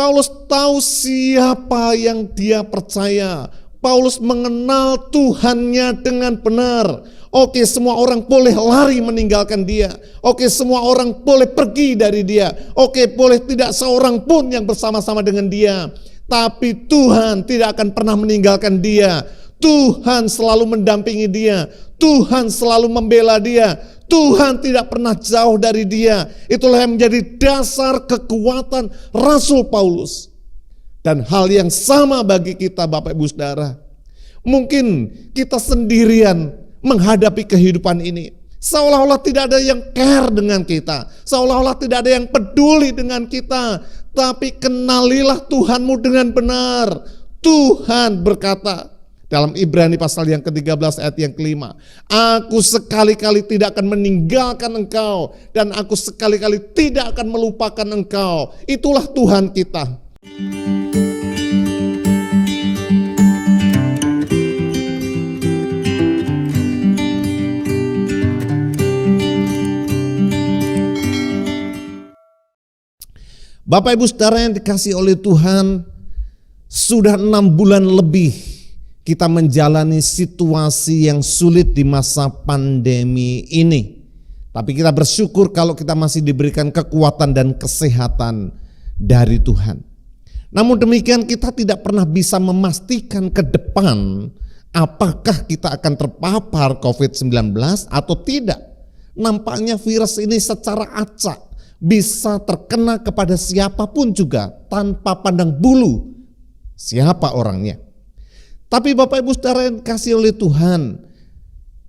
Paulus tahu siapa yang dia percaya. Paulus mengenal Tuhannya dengan benar. Oke, semua orang boleh lari meninggalkan dia. Oke, semua orang boleh pergi dari dia. Oke, boleh tidak seorang pun yang bersama-sama dengan dia. Tapi Tuhan tidak akan pernah meninggalkan dia. Tuhan selalu mendampingi dia. Tuhan selalu membela dia. Tuhan tidak pernah jauh dari dia. Itulah yang menjadi dasar kekuatan Rasul Paulus. Dan hal yang sama bagi kita, Bapak Ibu Saudara. Mungkin kita sendirian menghadapi kehidupan ini. Seolah-olah tidak ada yang care dengan kita. Seolah-olah tidak ada yang peduli dengan kita. Tapi kenalilah Tuhanmu dengan benar. Tuhan berkata dalam Ibrani pasal yang ke-13 ayat yang ke-5. Aku sekali-kali tidak akan meninggalkan engkau. Dan aku sekali-kali tidak akan melupakan engkau. Itulah Tuhan kita. Bapak Ibu Saudara yang dikasihi oleh Tuhan, sudah 6 bulan lebih kita menjalani situasi yang sulit di masa pandemi ini. Tapi kita bersyukur kalau kita masih diberikan kekuatan dan kesehatan dari Tuhan. Namun demikian kita tidak pernah bisa memastikan ke depan apakah kita akan terpapar COVID-19 atau tidak. Nampaknya virus ini secara acak bisa terkena kepada siapapun juga tanpa pandang bulu siapa orangnya. Tapi Bapak Ibu Saudara yang dikasihi oleh Tuhan,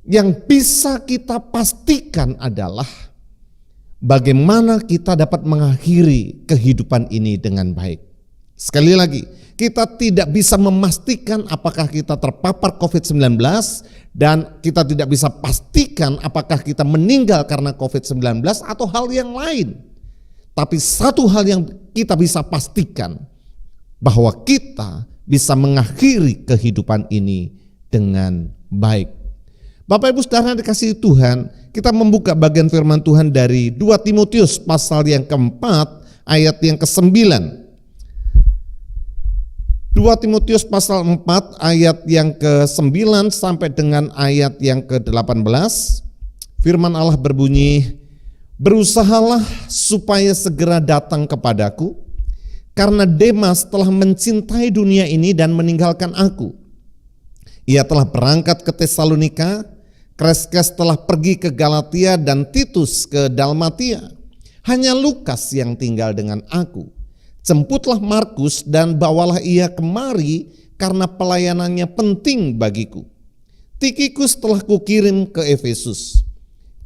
yang bisa kita pastikan adalah bagaimana kita dapat mengakhiri kehidupan ini dengan baik. Sekali lagi, kita tidak bisa memastikan apakah kita terpapar COVID-19 dan kita tidak bisa pastikan apakah kita meninggal karena COVID-19 atau hal yang lain. Tapi satu hal yang kita bisa pastikan, bahwa kita bisa mengakhiri kehidupan ini dengan baik. Bapak Ibu Saudara dikasihi Tuhan, kita membuka bagian firman Tuhan dari 2 Timotius pasal yang keempat ayat yang ke-9. 2 Timotius pasal 4 ayat yang ke-9 sampai dengan ayat yang ke-18. Firman Allah berbunyi, berusahalah supaya segera datang kepadaku, karena Demas telah mencintai dunia ini dan meninggalkan aku. Ia telah berangkat ke Tesalonika, Kreskes telah pergi ke Galatia dan Titus ke Dalmatia. Hanya Lukas yang tinggal dengan aku. Jemputlah Markus dan bawalah ia kemari karena pelayanannya penting bagiku. Tikikus telah kukirim ke Efesus.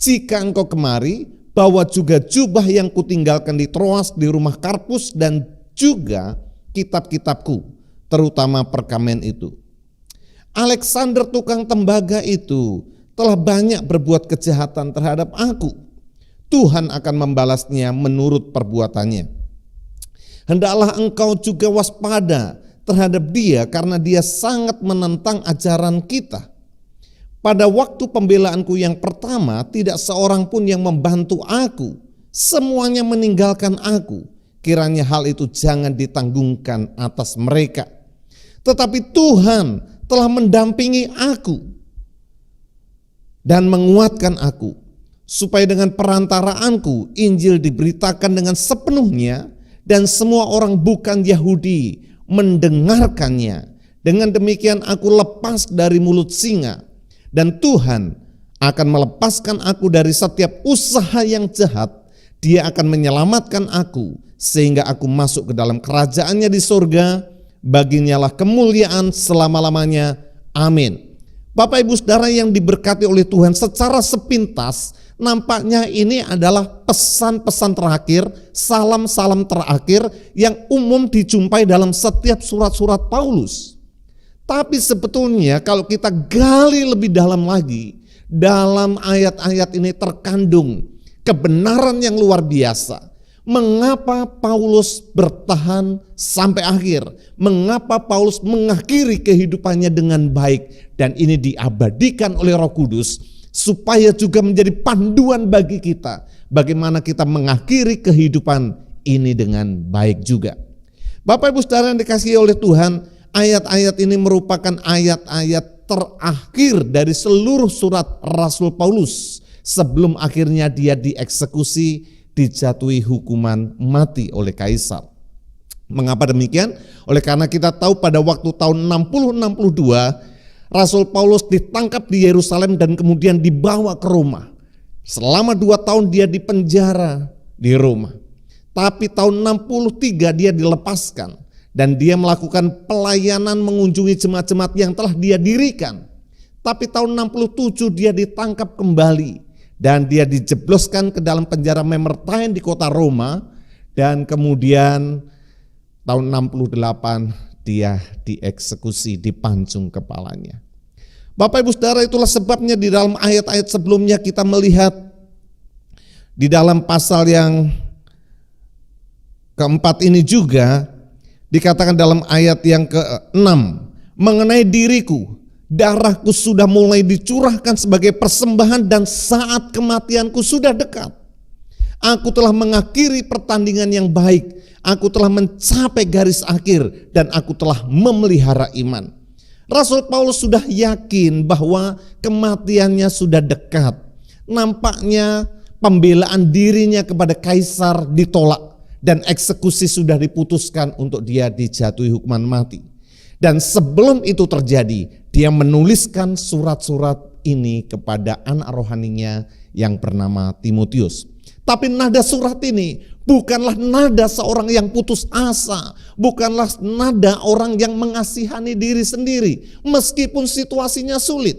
Jika engkau kemari, bawa juga jubah yang kutinggalkan di Troas di rumah Karpus dan juga kitab-kitabku, terutama perkamen itu. Alexander tukang tembaga itu telah banyak berbuat kejahatan terhadap aku. Tuhan akan membalasnya menurut perbuatannya. Hendaklah engkau juga waspada terhadap dia karena dia sangat menentang ajaran kita. Pada waktu pembelaanku yang pertama tidak seorang pun yang membantu aku. Semuanya meninggalkan aku. Kiranya hal itu jangan ditanggungkan atas mereka. Tetapi Tuhan telah mendampingi aku dan menguatkan aku. Supaya dengan perantaraanku Injil diberitakan dengan sepenuhnya. Dan semua orang bukan Yahudi mendengarkannya. Dengan demikian aku lepas dari mulut singa. Dan Tuhan akan melepaskan aku dari setiap usaha yang jahat. Dia akan menyelamatkan aku sehingga aku masuk ke dalam kerajaannya di surga. Baginya lah kemuliaan selama-lamanya. Amin. Bapak Ibu Saudara yang diberkati oleh Tuhan, secara sepintas nampaknya ini adalah pesan-pesan terakhir, salam-salam terakhir yang umum dijumpai dalam setiap surat-surat Paulus. Tapi sebetulnya kalau kita gali lebih dalam lagi, dalam ayat-ayat ini terkandung kebenaran yang luar biasa. Mengapa Paulus bertahan sampai akhir? Mengapa Paulus mengakhiri kehidupannya dengan baik? Dan ini diabadikan oleh Roh Kudus supaya juga menjadi panduan bagi kita. Bagaimana kita mengakhiri kehidupan ini dengan baik juga. Bapak Ibu Saudara yang dikasihi oleh Tuhan, ayat-ayat ini merupakan ayat-ayat terakhir dari seluruh surat Rasul Paulus sebelum akhirnya dia dieksekusi, dijatuhi hukuman mati oleh kaisar. Mengapa demikian? Oleh karena kita tahu pada waktu tahun 60-62 Rasul Paulus ditangkap di Yerusalem dan kemudian dibawa ke Roma. Selama 2 tahun dia dipenjara di Roma. Tapi tahun 63 dia dilepaskan dan dia melakukan pelayanan mengunjungi jemaat-jemaat yang telah dia dirikan. Tapi tahun 67 dia ditangkap kembali dan dia dijebloskan ke dalam penjara Mamertine di kota Roma, dan kemudian tahun 68 dia dieksekusi, dipancung kepalanya. Bapak Ibu Saudara, itulah sebabnya di dalam ayat-ayat sebelumnya kita melihat di dalam pasal yang keempat ini juga dikatakan dalam ayat yang ke-6, mengenai diriku, darahku sudah mulai dicurahkan sebagai persembahan dan saat kematianku sudah dekat. Aku telah mengakhiri pertandingan yang baik, aku telah mencapai garis akhir dan aku telah memelihara iman. Rasul Paulus sudah yakin bahwa kematiannya sudah dekat. Nampaknya pembelaan dirinya kepada kaisar ditolak dan eksekusi sudah diputuskan untuk dia dijatuhi hukuman mati. Dan sebelum itu terjadi, dia menuliskan surat-surat ini kepada anak rohaninya yang bernama Timotius. Tapi nada surat ini bukanlah nada seorang yang putus asa, bukanlah nada orang yang mengasihani diri sendiri meskipun situasinya sulit.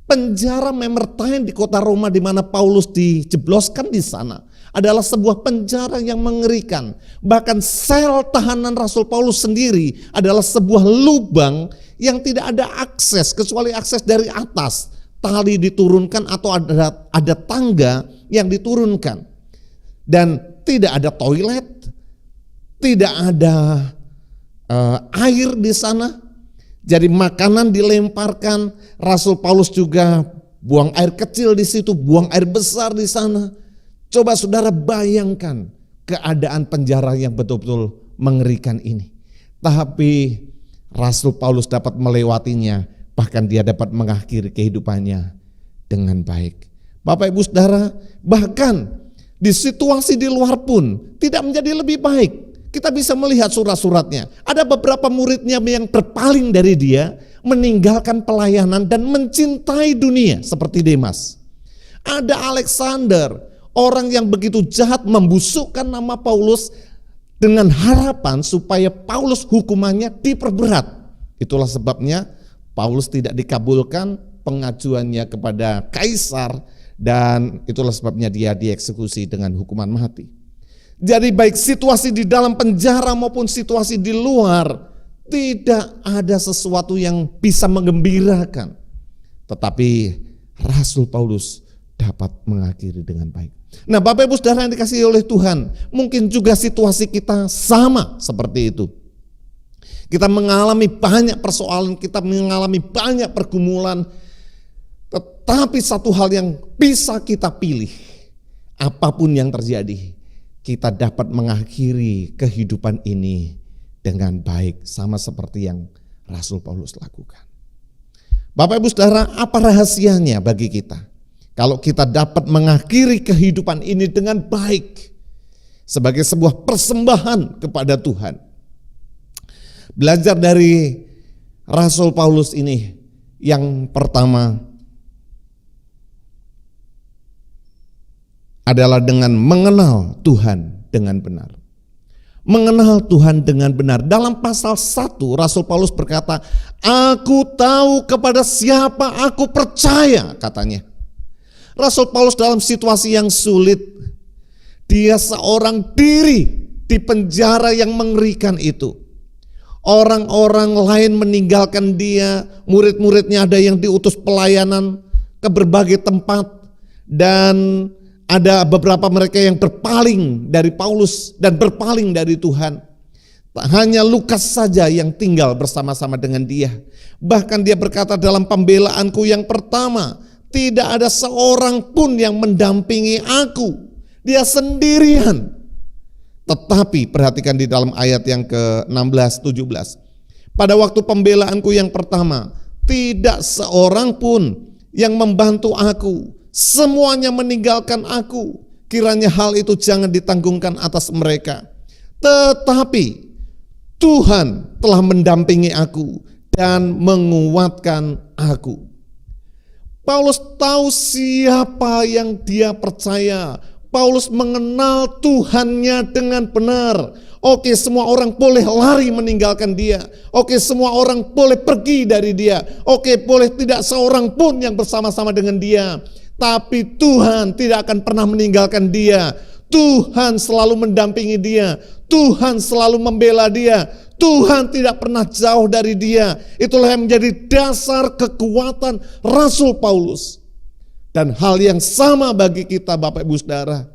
Penjara Mamertine di kota Roma di mana Paulus dijebloskan di sana adalah sebuah penjara yang mengerikan. Bahkan sel tahanan Rasul Paulus sendiri adalah sebuah lubang yang tidak ada akses kecuali akses dari atas. Tali diturunkan atau ada tangga yang diturunkan. Dan tidak ada toilet, tidak ada air di sana. Jadi makanan dilemparkan, Rasul Paulus juga buang air kecil di situ, buang air besar di sana. Coba saudara bayangkan keadaan penjara yang betul-betul mengerikan ini. Tapi Rasul Paulus dapat melewatinya, bahkan dia dapat mengakhiri kehidupannya dengan baik. Bapak Ibu Saudara, bahkan di situasi di luar pun tidak menjadi lebih baik. Kita bisa melihat surat-suratnya. Ada beberapa muridnya yang berpaling dari dia, meninggalkan pelayanan dan mencintai dunia seperti Demas. Ada Alexander, orang yang begitu jahat membusukkan nama Paulus dengan harapan supaya Paulus hukumannya diperberat. Itulah sebabnya Paulus tidak dikabulkan pengajuannya kepada kaisar dan itulah sebabnya dia dieksekusi dengan hukuman mati. Jadi baik situasi di dalam penjara maupun situasi di luar, tidak ada sesuatu yang bisa menggembirakan. Tetapi Rasul Paulus dapat mengakhiri dengan baik. Nah, Bapak Ibu Saudara yang dikasihi oleh Tuhan, mungkin juga situasi kita sama seperti itu. Kita mengalami banyak persoalan, kita mengalami banyak pergumulan, tetapi satu hal yang bisa kita pilih, apapun yang terjadi, kita dapat mengakhiri kehidupan ini dengan baik, sama seperti yang Rasul Paulus lakukan. Bapak Ibu Saudara, apa rahasianya bagi kita? Kalau kita dapat mengakhiri kehidupan ini dengan baik sebagai sebuah persembahan kepada Tuhan. Belajar dari Rasul Paulus ini, yang pertama adalah dengan mengenal Tuhan dengan benar. Mengenal Tuhan dengan benar. Dalam pasal 1 Rasul Paulus berkata, "Aku tahu kepada siapa aku percaya," katanya. Rasul Paulus dalam situasi yang sulit, dia seorang diri di penjara yang mengerikan itu. Orang-orang lain meninggalkan dia, murid-muridnya ada yang diutus pelayanan ke berbagai tempat, dan ada beberapa mereka yang berpaling dari Paulus dan berpaling dari Tuhan. Tak hanya Lukas saja yang tinggal bersama-sama dengan dia. Bahkan dia berkata dalam pembelaanku yang pertama, tidak ada seorang pun yang mendampingi aku. Dia sendirian. Tetapi perhatikan di dalam ayat yang ke-16, 17. Pada waktu pembelaanku yang pertama, tidak seorang pun yang membantu aku. Semuanya meninggalkan aku. Kiranya hal itu jangan ditanggungkan atas mereka. Tetapi Tuhan telah mendampingi aku dan menguatkan aku. Paulus tahu siapa yang dia percaya. Paulus mengenal Tuhannya dengan benar. Oke, semua orang boleh lari meninggalkan dia. Oke, semua orang boleh pergi dari dia. Oke, boleh tidak seorang pun yang bersama-sama dengan dia. Tapi Tuhan tidak akan pernah meninggalkan dia. Tuhan selalu mendampingi dia. Tuhan selalu membela dia. Tuhan tidak pernah jauh dari dia. Itulah yang menjadi dasar kekuatan Rasul Paulus. Dan hal yang sama bagi kita, Bapak Ibu Saudara.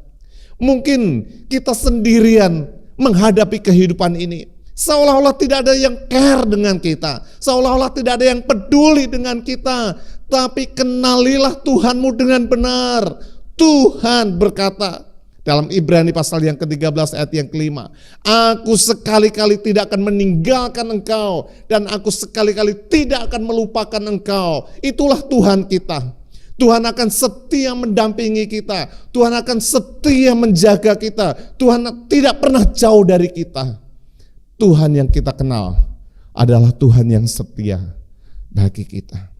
Mungkin kita sendirian menghadapi kehidupan ini. Seolah-olah tidak ada yang care dengan kita. Seolah-olah tidak ada yang peduli dengan kita. Tapi kenalilah Tuhanmu dengan benar. Tuhan berkata dalam Ibrani pasal yang ke-13 ayat yang ke-5. Aku sekali-kali tidak akan meninggalkan engkau. Dan aku sekali-kali tidak akan melupakan engkau. Itulah Tuhan kita. Tuhan akan setia mendampingi kita. Tuhan akan setia menjaga kita. Tuhan tidak pernah jauh dari kita. Tuhan yang kita kenal adalah Tuhan yang setia bagi kita.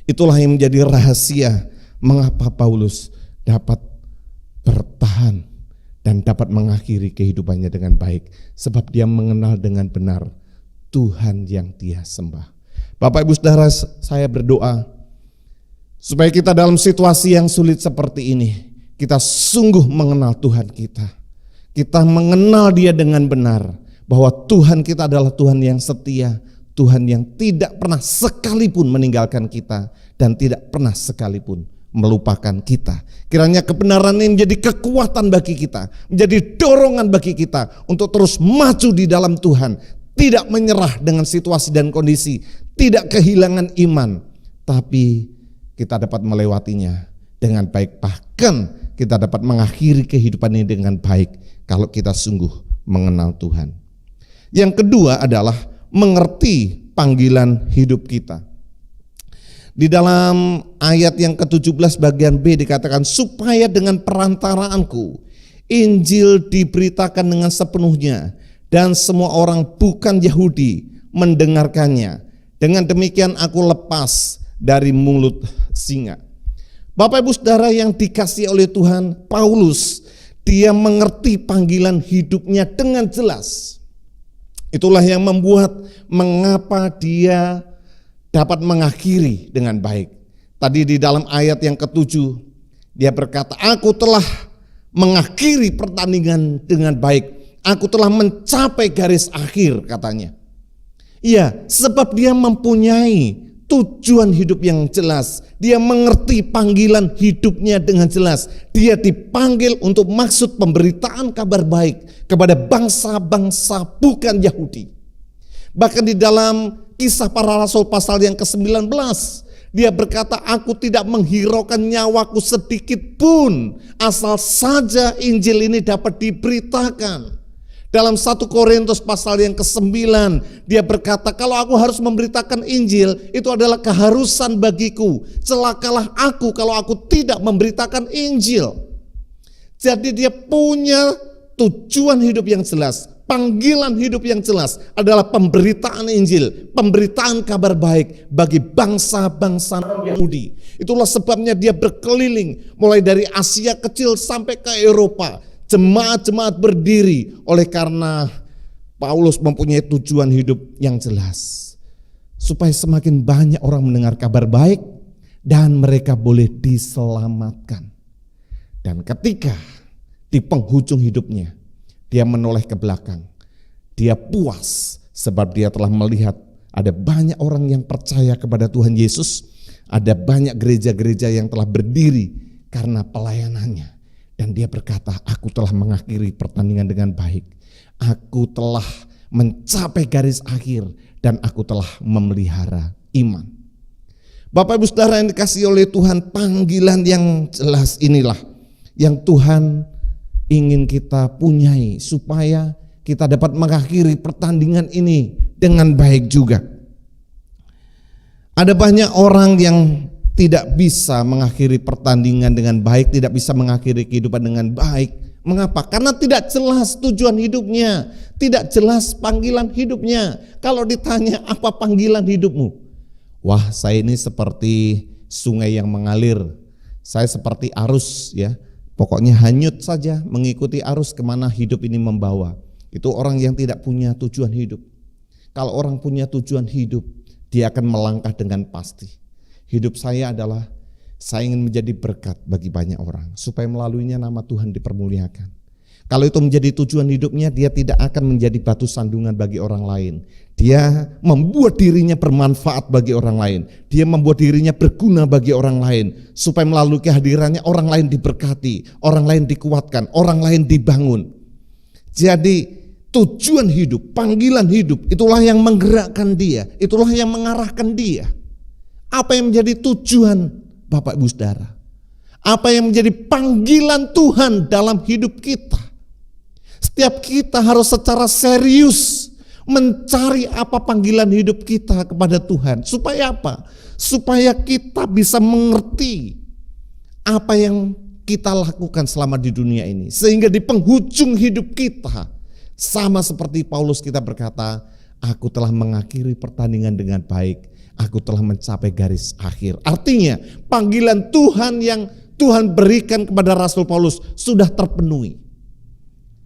Itulah yang menjadi rahasia mengapa Paulus dapat bertahan dan dapat mengakhiri kehidupannya dengan baik. Sebab dia mengenal dengan benar Tuhan yang dia sembah. Bapak Ibu Saudara, saya berdoa supaya kita dalam situasi yang sulit seperti ini, kita sungguh mengenal Tuhan kita. Kita mengenal Dia dengan benar, bahwa Tuhan kita adalah Tuhan yang setia, Tuhan yang tidak pernah sekalipun meninggalkan kita, dan tidak pernah sekalipun melupakan kita. Kiranya kebenaran ini menjadi kekuatan bagi kita, menjadi dorongan bagi kita untuk terus maju di dalam Tuhan, tidak menyerah dengan situasi dan kondisi, tidak kehilangan iman, tapi kita dapat melewatinya dengan baik. Bahkan kita dapat mengakhiri kehidupan ini dengan baik kalau kita sungguh mengenal Tuhan. Yang kedua adalah mengerti panggilan hidup kita. Di dalam ayat yang ke-17 bagian B dikatakan, supaya dengan perantaraanku Injil diberitakan dengan sepenuhnya dan semua orang bukan Yahudi mendengarkannya. Dengan demikian aku lepas dari mulut singa. Bapak Ibu Saudara yang dikasihi oleh Tuhan, Paulus dia mengerti panggilan hidupnya dengan jelas. Itulah yang membuat mengapa dia dapat mengakhiri dengan baik. Tadi di dalam ayat yang ke-7 dia berkata, aku telah mengakhiri pertandingan dengan baik. Aku telah mencapai garis akhir, katanya. Iya, sebab dia mempunyai tujuan hidup yang jelas. Dia mengerti panggilan hidupnya dengan jelas. Dia dipanggil untuk maksud pemberitaan kabar baik kepada bangsa-bangsa bukan Yahudi. Bahkan di dalam Kisah Para Rasul pasal yang ke-19, dia berkata, aku tidak menghiraukan nyawaku sedikit pun asal saja Injil ini dapat diberitakan. Dalam 1 Korintus pasal yang ke-9, dia berkata, kalau aku harus memberitakan Injil, itu adalah keharusan bagiku. Celakalah aku kalau aku tidak memberitakan Injil. Jadi dia punya tujuan hidup yang jelas. Panggilan hidup yang jelas adalah pemberitaan Injil, pemberitaan kabar baik bagi bangsa-bangsa Yahudi. Itulah sebabnya dia berkeliling mulai dari Asia kecil sampai ke Eropa. Jemaat-jemaat berdiri oleh karena Paulus mempunyai tujuan hidup yang jelas. Supaya semakin banyak orang mendengar kabar baik dan mereka boleh diselamatkan. Dan ketika di penghujung hidupnya, dia menoleh ke belakang. Dia puas sebab dia telah melihat ada banyak orang yang percaya kepada Tuhan Yesus. Ada banyak gereja-gereja yang telah berdiri karena pelayanannya. Dan dia berkata, aku telah mengakhiri pertandingan dengan baik. Aku telah mencapai garis akhir dan aku telah memelihara iman. Bapak Ibu Saudara yang dikasihi oleh Tuhan, panggilan yang jelas inilah yang Tuhan ingin kita punyai supaya kita dapat mengakhiri pertandingan ini dengan baik juga. Ada banyak orang yang tidak bisa mengakhiri pertandingan dengan baik, tidak bisa mengakhiri kehidupan dengan baik. Mengapa? Karena tidak jelas tujuan hidupnya, tidak jelas panggilan hidupnya. Kalau ditanya apa panggilan hidupmu? Wah, saya ini seperti sungai yang mengalir. Saya seperti arus ya. Pokoknya hanyut saja mengikuti arus kemana hidup ini membawa. Itu orang yang tidak punya tujuan hidup. Kalau orang punya tujuan hidup, dia akan melangkah dengan pasti. Hidup saya adalah saya ingin menjadi berkat bagi banyak orang supaya melaluinya nama Tuhan dipermuliakan. Kalau itu menjadi tujuan hidupnya, dia tidak akan menjadi batu sandungan bagi orang lain. Dia membuat dirinya bermanfaat bagi orang lain. Dia membuat dirinya berguna bagi orang lain supaya melalui kehadirannya orang lain diberkati, orang lain dikuatkan, orang lain dibangun. Jadi tujuan hidup, panggilan hidup, itulah yang menggerakkan dia, itulah yang mengarahkan dia. Apa yang menjadi tujuan Bapak Ibu Saudara? Apa yang menjadi panggilan Tuhan dalam hidup kita? Setiap kita harus secara serius mencari apa panggilan hidup kita kepada Tuhan. Supaya apa? Supaya kita bisa mengerti apa yang kita lakukan selama di dunia ini. Sehingga di penghujung hidup kita, sama seperti Paulus, kita berkata, aku telah mengakhiri pertandingan dengan baik, aku telah mencapai garis akhir. Artinya panggilan Tuhan yang Tuhan berikan kepada Rasul Paulus sudah terpenuhi.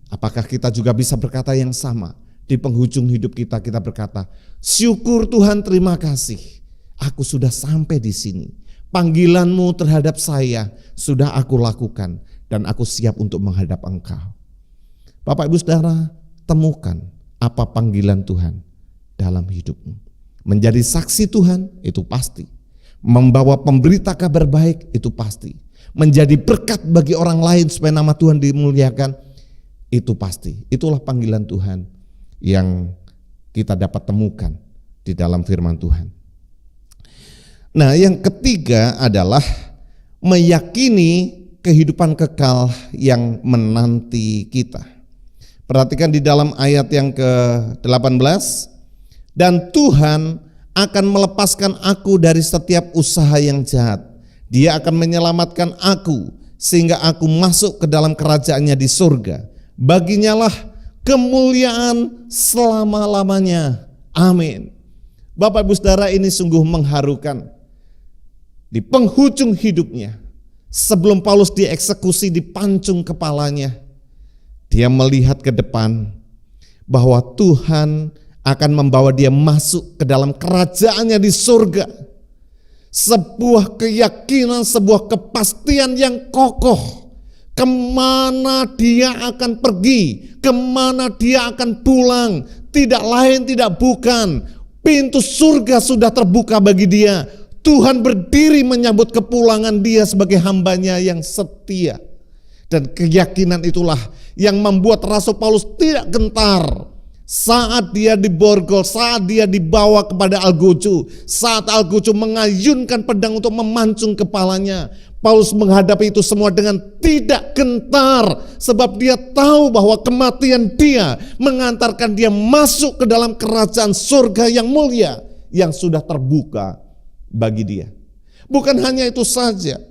Apakah kita juga bisa berkata yang sama? Di penghujung hidup kita, kita berkata, syukur Tuhan, terima kasih, aku sudah sampai di sini. Panggilan-Mu terhadap saya sudah aku lakukan dan aku siap untuk menghadap Engkau. Bapak Ibu Saudara, temukan apa panggilan Tuhan dalam hidupmu. Menjadi saksi Tuhan, itu pasti. Membawa pemberita kabar baik, itu pasti. Menjadi berkat bagi orang lain supaya nama Tuhan dimuliakan, itu pasti. Itulah panggilan Tuhan yang kita dapat temukan di dalam firman Tuhan. Nah, yang ketiga adalah meyakini kehidupan kekal yang menanti kita. Perhatikan di dalam ayat yang ke-18, dan Tuhan akan melepaskan aku dari setiap usaha yang jahat. Dia akan menyelamatkan aku sehingga aku masuk ke dalam kerajaannya di surga. Baginya lah kemuliaan selama-lamanya. Amin. Bapak Ibu Saudara, ini sungguh mengharukan. Di penghujung hidupnya, sebelum Paulus dieksekusi, dipancung kepalanya, dia melihat ke depan bahwa Tuhan akan membawa dia masuk ke dalam kerajaannya di surga. Sebuah keyakinan, sebuah kepastian yang kokoh. Kemana dia akan pergi, kemana dia akan pulang, tidak lain tidak bukan, pintu surga sudah terbuka bagi dia. Tuhan berdiri menyambut kepulangan dia sebagai hambanya yang setia. Dan keyakinan itulah yang membuat Rasul Paulus tidak gentar saat dia diborgol, saat dia dibawa kepada Algojo, saat Algojo mengayunkan pedang untuk memancung kepalanya. Paulus menghadapi itu semua dengan tidak gentar, sebab dia tahu bahwa kematian dia mengantarkan dia masuk ke dalam kerajaan surga yang mulia yang sudah terbuka bagi dia. Bukan hanya itu saja.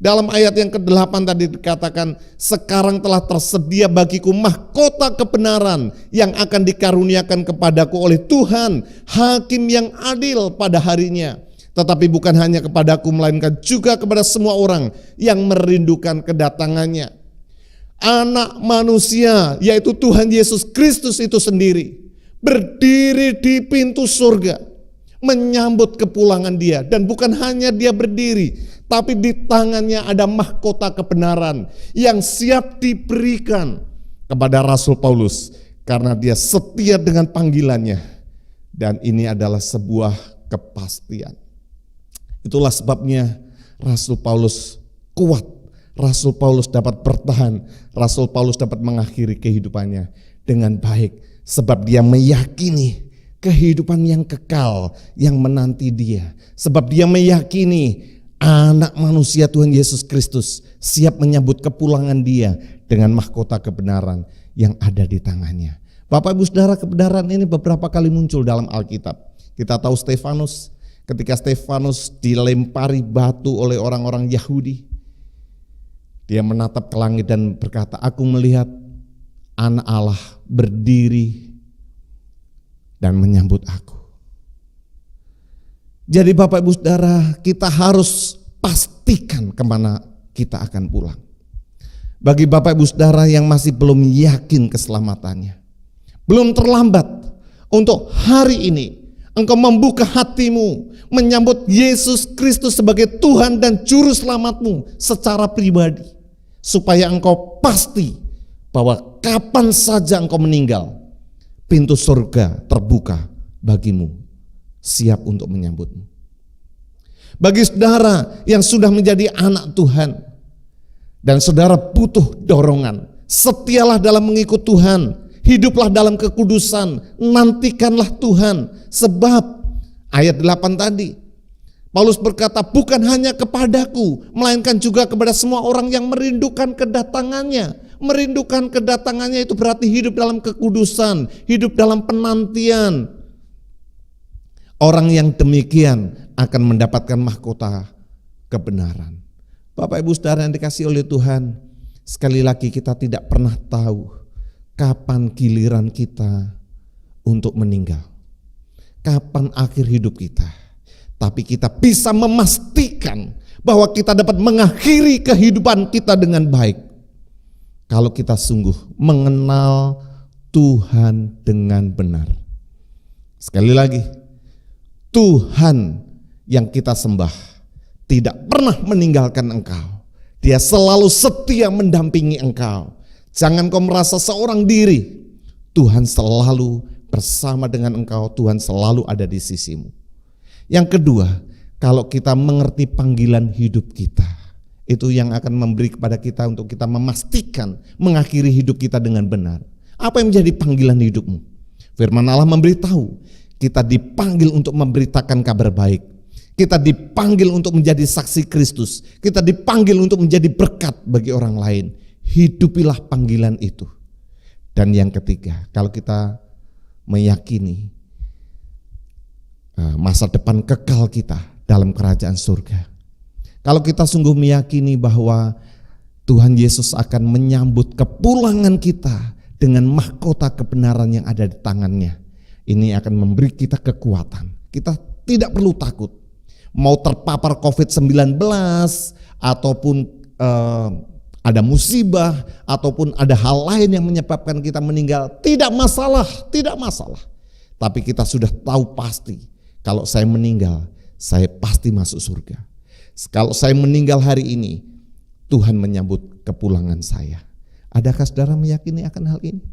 Dalam ayat yang ke-8 tadi dikatakan, sekarang telah tersedia bagiku mahkota kebenaran yang akan dikaruniakan kepadaku oleh Tuhan, hakim yang adil pada harinya. Tetapi bukan hanya kepadaku, melainkan juga kepada semua orang yang merindukan kedatangannya. Anak manusia, yaitu Tuhan Yesus Kristus itu sendiri, berdiri di pintu surga, menyambut kepulangan dia. Dan bukan hanya dia berdiri, tapi di tangannya ada mahkota kebenaran yang siap diberikan kepada Rasul Paulus karena dia setia dengan panggilannya. Dan ini adalah sebuah kepastian. Itulah sebabnya Rasul Paulus kuat, Rasul Paulus dapat bertahan, Rasul Paulus dapat mengakhiri kehidupannya dengan baik. Sebab dia meyakini kehidupan yang kekal yang menanti dia. Sebab dia meyakini Anak manusia Tuhan Yesus Kristus siap menyambut kepulangan Dia dengan mahkota kebenaran yang ada di tangannya. Bapak Ibu Saudara, kebenaran ini beberapa kali muncul dalam Alkitab. Kita tahu Stefanus, ketika Stefanus dilempari batu oleh orang-orang Yahudi, dia menatap ke langit dan berkata, "Aku melihat Anak Allah berdiri dan menyambut aku." Jadi Bapak Ibu Saudara, kita harus pastikan kemana kita akan pulang. Bagi Bapak Ibu Saudara yang masih belum yakin keselamatannya, belum terlambat untuk hari ini engkau membuka hatimu, menyambut Yesus Kristus sebagai Tuhan dan Juru Selamatmu secara pribadi. Supaya engkau pasti bahwa kapan saja engkau meninggal, pintu surga terbuka bagimu, siap untuk menyambutmu. Bagi saudara yang sudah menjadi anak Tuhan dan saudara butuh dorongan, setialah dalam mengikut Tuhan, hiduplah dalam kekudusan, nantikanlah Tuhan. Sebab ayat 8 tadi, Paulus berkata, bukan hanya kepadaku, melainkan juga kepada semua orang yang merindukan kedatangannya. Merindukan kedatangannya itu berarti hidup dalam kekudusan, hidup dalam penantian. Orang yang demikian akan mendapatkan mahkota kebenaran. Bapak Ibu Saudara yang dikasihi oleh Tuhan, sekali lagi kita tidak pernah tahu kapan giliran kita untuk meninggal, kapan akhir hidup kita. Tapi kita bisa memastikan bahwa kita dapat mengakhiri kehidupan kita dengan baik kalau kita sungguh mengenal Tuhan dengan benar. Sekali lagi, Tuhan yang kita sembah tidak pernah meninggalkan engkau. Dia selalu setia mendampingi engkau. Jangan kau merasa seorang diri. Tuhan selalu bersama dengan engkau. Tuhan selalu ada di sisimu. Yang kedua, kalau kita mengerti panggilan hidup kita, itu yang akan memberi kepada kita untuk kita memastikan mengakhiri hidup kita dengan benar. Apa yang menjadi panggilan hidupmu? Firman Allah memberitahu, kita dipanggil untuk memberitakan kabar baik. Kita dipanggil untuk menjadi saksi Kristus. Kita dipanggil untuk menjadi berkat bagi orang lain. Hidupilah panggilan itu. Dan yang ketiga, kalau kita meyakini masa depan kekal kita dalam kerajaan surga. Kalau kita sungguh meyakini bahwa Tuhan Yesus akan menyambut kepulangan kita dengan mahkota kebenaran yang ada di tangannya. Ini akan memberi kita kekuatan. Kita tidak perlu takut. Mau terpapar COVID-19 ataupun ada musibah ataupun ada hal lain yang menyebabkan kita meninggal, tidak masalah. Tapi kita sudah tahu pasti, kalau saya meninggal, saya pasti masuk surga. Kalau saya meninggal hari ini, Tuhan menyambut kepulangan saya. Adakah saudara meyakini akan hal ini?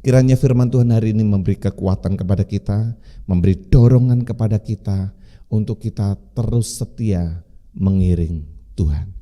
Kiranya firman Tuhan hari ini memberi kekuatan kepada kita, memberi dorongan kepada kita untuk kita terus setia mengiring Tuhan.